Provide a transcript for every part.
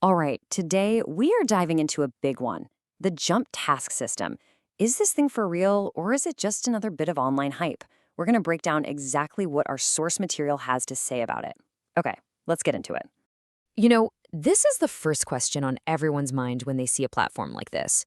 All right, today we are diving into a big one, the JumpTask system. Is this thing for real, or is it just another bit of online hype? We're going to break down exactly what our source material has to say about it. Okay, let's get into it. This is the first question on everyone's mind when they see a platform like this.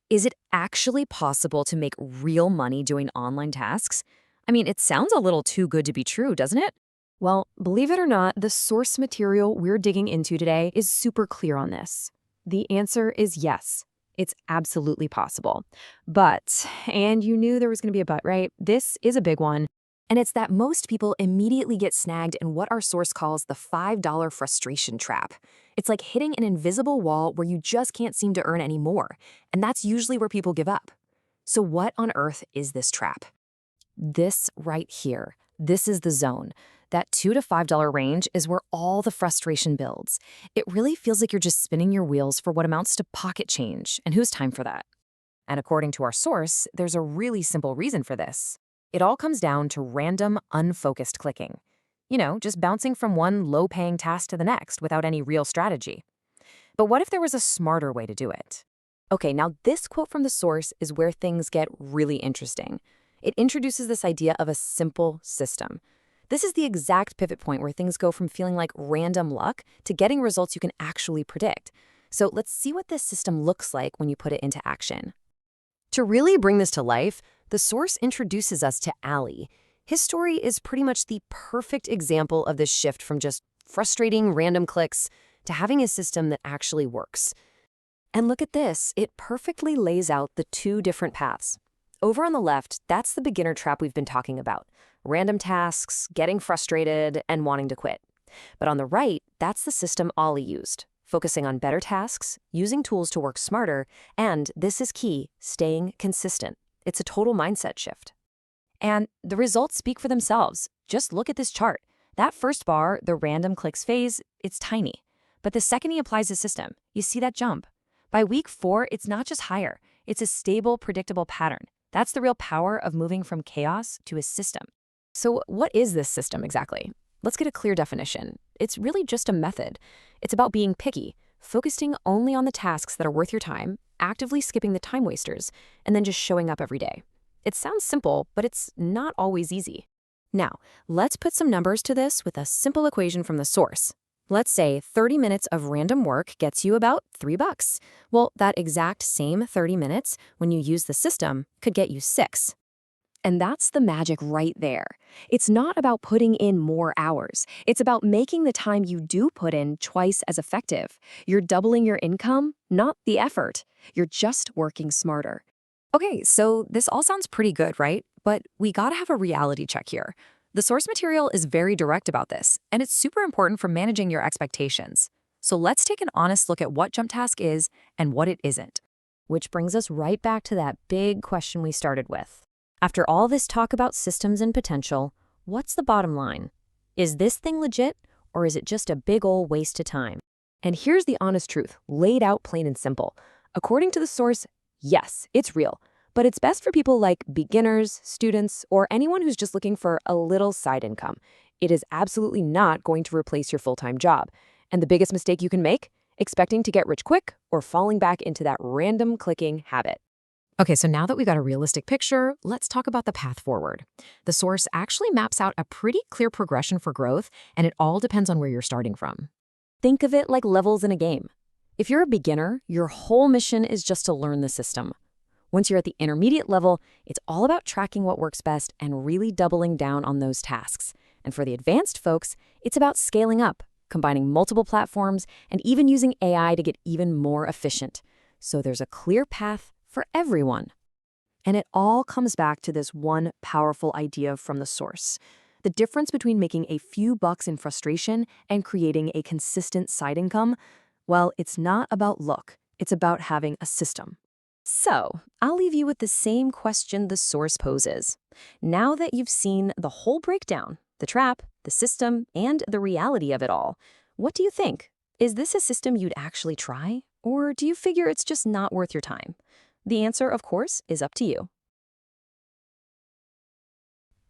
Is it actually possible to make real money doing online tasks? I mean, it sounds a little too good to be true, doesn't it? Well, believe it or not, the source material we're digging into today is super clear on this. The answer is yes. It's absolutely possible. But, and you knew there was going to be a but, right? This is a big one. And it's that most people immediately get snagged in what our source calls the $5 frustration trap. It's like hitting an invisible wall where you just can't seem to earn any more. And that's usually where people give up. So what on earth is this trap? This right here. This is the zone. That $2 to $5 range is where all the frustration builds. It really feels like you're just spinning your wheels for what amounts to pocket change, and who's time for that? And according to our source, there's a really simple reason for this. It all comes down to random, unfocused clicking. Just bouncing from one low-paying task to the next without any real strategy. But what if there was a smarter way to do it? Okay, now this quote from the source is where things get really interesting. It introduces this idea of a simple system. This is the exact pivot point where things go from feeling like random luck to getting results you can actually predict. So let's see what this system looks like when you put it into action. To really bring this to life, the source introduces us to Ali. His story is pretty much the perfect example of this shift from just frustrating random clicks to having a system that actually works. And look at this, it perfectly lays out the two different paths. Over on the left, that's the beginner trap we've been talking about. Random tasks, getting frustrated, and wanting to quit. But on the right, that's the system Ali used, focusing on better tasks, using tools to work smarter, and, this is key, staying consistent. It's a total mindset shift. And the results speak for themselves. Just look at this chart. That first bar, the random clicks phase, it's tiny. But the second he applies the system, you see that jump. By week 4, it's not just higher. It's a stable, predictable pattern. That's the real power of moving from chaos to a system. So what is this system exactly? Let's get a clear definition. It's really just a method. It's about being picky, focusing only on the tasks that are worth your time, actively skipping the time wasters, and then just showing up every day. It sounds simple, but it's not always easy. Now, let's put some numbers to this with a simple equation from the source. Let's say 30 minutes of random work gets you about $3. Well, that exact same 30 minutes, when you use the system, could get you 6. And that's the magic right there. It's not about putting in more hours. It's about making the time you do put in twice as effective. You're doubling your income, not the effort. You're just working smarter. Okay, so this all sounds pretty good, right? But we gotta have a reality check here. The source material is very direct about this, and it's super important for managing your expectations. So let's take an honest look at what JumpTask is and what it isn't. Which brings us right back to that big question we started with. After all this talk about systems and potential, what's the bottom line? Is this thing legit, or is it just a big ol' waste of time? And here's the honest truth, laid out plain and simple. According to the source, yes, it's real, but it's best for people like beginners, students, or anyone who's just looking for a little side income. It is absolutely not going to replace your full-time job. And the biggest mistake you can make? Expecting to get rich quick or falling back into that random clicking habit. Okay, so now that we got a realistic picture, let's talk about the path forward. The source actually maps out a pretty clear progression for growth, and it all depends on where you're starting from. Think of it like levels in a game. If you're a beginner, your whole mission is just to learn the system. Once you're at the intermediate level, it's all about tracking what works best and really doubling down on those tasks. And for the advanced folks, it's about scaling up, combining multiple platforms, and even using AI to get even more efficient. So there's a clear path for everyone. And it all comes back to this one powerful idea from the source. The difference between making a few bucks in frustration and creating a consistent side income, well, it's not about luck. It's about having a system. So, I'll leave you with the same question the source poses. Now that you've seen the whole breakdown, the trap, the system, and the reality of it all, what do you think? Is this a system you'd actually try? Or do you figure it's just not worth your time? The answer, of course, is up to you.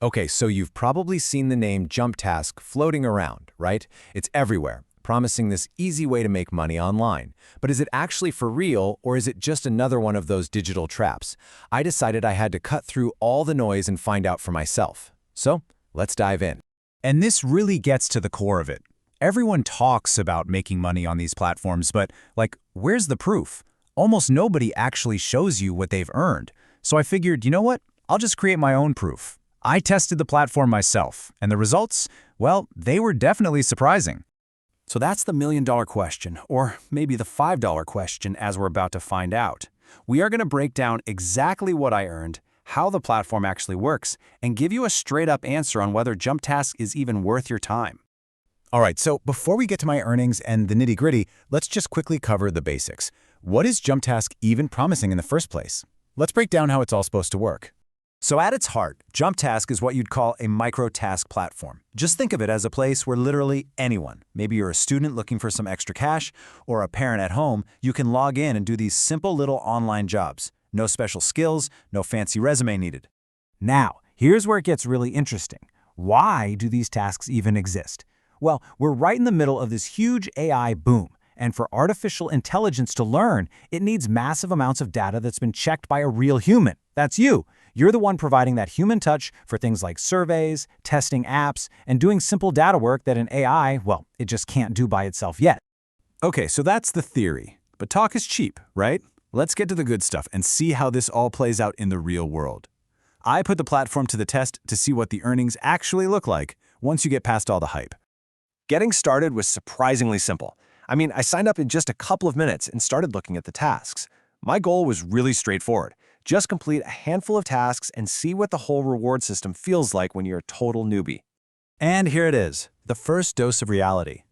Okay, so you've probably seen the name JumpTask floating around, right? It's everywhere. promising this easy way to make money online. But is it actually for real, or is it just another one of those digital traps? I decided I had to cut through all the noise and find out for myself. So, let's dive in. And this really gets to the core of it. Everyone talks about making money on these platforms, but, where's the proof? Almost nobody actually shows you what they've earned. So I figured, you know what? I'll just create my own proof. I tested the platform myself, and the results, well, they were definitely surprising. So that's the million-dollar question, or maybe the $5 question, as we're about to find out. We are going to break down exactly what I earned, how the platform actually works, and give you a straight-up answer on whether JumpTask is even worth your time. All right, so before we get to my earnings and the nitty-gritty, let's just quickly cover the basics. What is JumpTask even promising in the first place? Let's break down how it's all supposed to work. So at its heart, JumpTask is what you'd call a micro-task platform. Just think of it as a place where literally anyone, maybe you're a student looking for some extra cash, or a parent at home, you can log in and do these simple little online jobs. No special skills, no fancy resume needed. Now, here's where it gets really interesting. Why do these tasks even exist? Well, we're right in the middle of this huge AI boom, and for artificial intelligence to learn, it needs massive amounts of data that's been checked by a real human. That's you. You're the one providing that human touch for things like surveys, testing apps, and doing simple data work that an AI, well, it just can't do by itself yet. Okay, so that's the theory. But talk is cheap, right? Let's get to the good stuff and see how this all plays out in the real world. I put the platform to the test to see what the earnings actually look like once you get past all the hype. Getting started was surprisingly simple. I signed up in just a couple of minutes and started looking at the tasks. My goal was really straightforward. Just complete a handful of tasks and see what the whole reward system feels like when you're a total newbie. And here it is, the first dose of reality.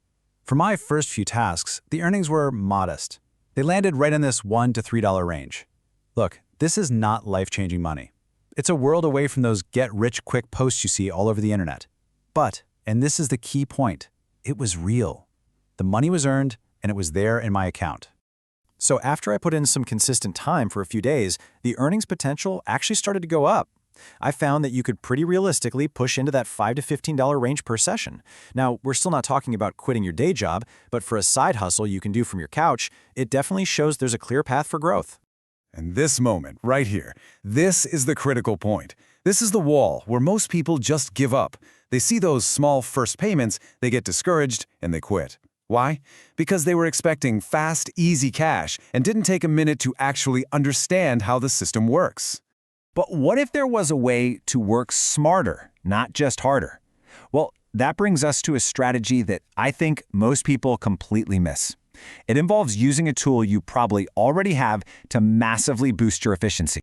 For my first few tasks, the earnings were modest. They landed right in this $1 to $3 range. Look, this is not life-changing money. It's a world away from those get-rich-quick posts you see all over the internet. But, and this is the key point, it was real. The money was earned, and it was there in my account. So after I put in some consistent time for a few days, the earnings potential actually started to go up. I found that you could pretty realistically push into that $5 to $15 range per session. Now, we're still not talking about quitting your day job, but for a side hustle you can do from your couch, it definitely shows there's a clear path for growth. And this moment, right here, this is the critical point. This is the wall where most people just give up. They see those small first payments, they get discouraged, and they quit. Why? Because they were expecting fast, easy cash and didn't take a minute to actually understand how the system works. But what if there was a way to work smarter, not just harder? Well, that brings us to a strategy that I think most people completely miss. It involves using a tool you probably already have to massively boost your efficiency.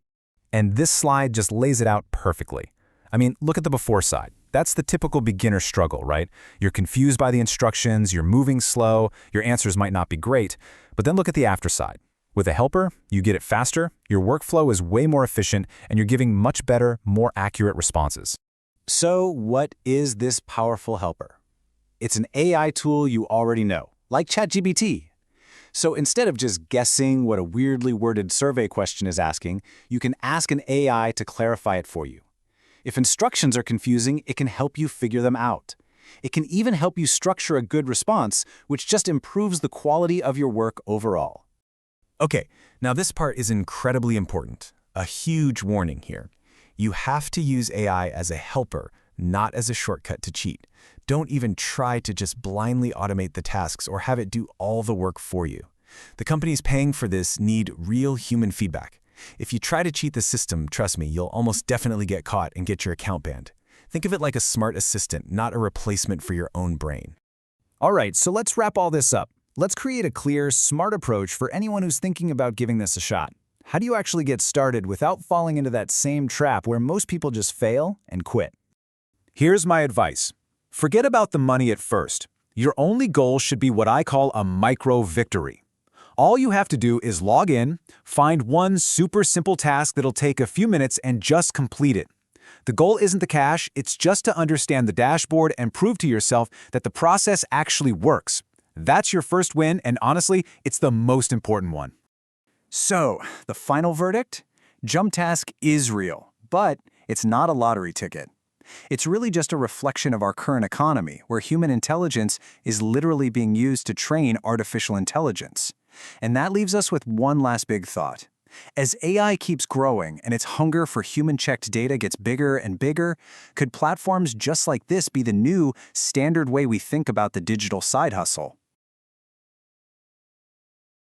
And this slide just lays it out perfectly. Look at the before side. That's the typical beginner struggle, right? You're confused by the instructions, you're moving slow, your answers might not be great. But then look at the after side. With a helper, you get it faster, your workflow is way more efficient, and you're giving much better, more accurate responses. So what is this powerful helper? It's an AI tool you already know, like ChatGPT. So instead of just guessing what a weirdly worded survey question is asking, you can ask an AI to clarify it for you. If instructions are confusing, it can help you figure them out. It can even help you structure a good response, which just improves the quality of your work overall. Okay, now this part is incredibly important. A huge warning here. You have to use AI as a helper, not as a shortcut to cheat. Don't even try to just blindly automate the tasks or have it do all the work for you. The companies paying for this need real human feedback. If you try to cheat the system, trust me, you'll almost definitely get caught and get your account banned. Think of it like a smart assistant, not a replacement for your own brain. All right, so let's wrap all this up. Let's create a clear, smart approach for anyone who's thinking about giving this a shot. How do you actually get started without falling into that same trap where most people just fail and quit? Here's my advice. Forget about the money at first. Your only goal should be what I call a micro-victory. All you have to do is log in, find one super simple task that'll take a few minutes and just complete it. The goal isn't the cash, it's just to understand the dashboard and prove to yourself that the process actually works. That's your first win, and honestly, it's the most important one. So, the final verdict? JumpTask is real, but it's not a lottery ticket. It's really just a reflection of our current economy, where human intelligence is literally being used to train artificial intelligence. And that leaves us with one last big thought. As AI keeps growing and its hunger for human-checked data gets bigger and bigger, could platforms just like this be the new, standard way we think about the digital side hustle?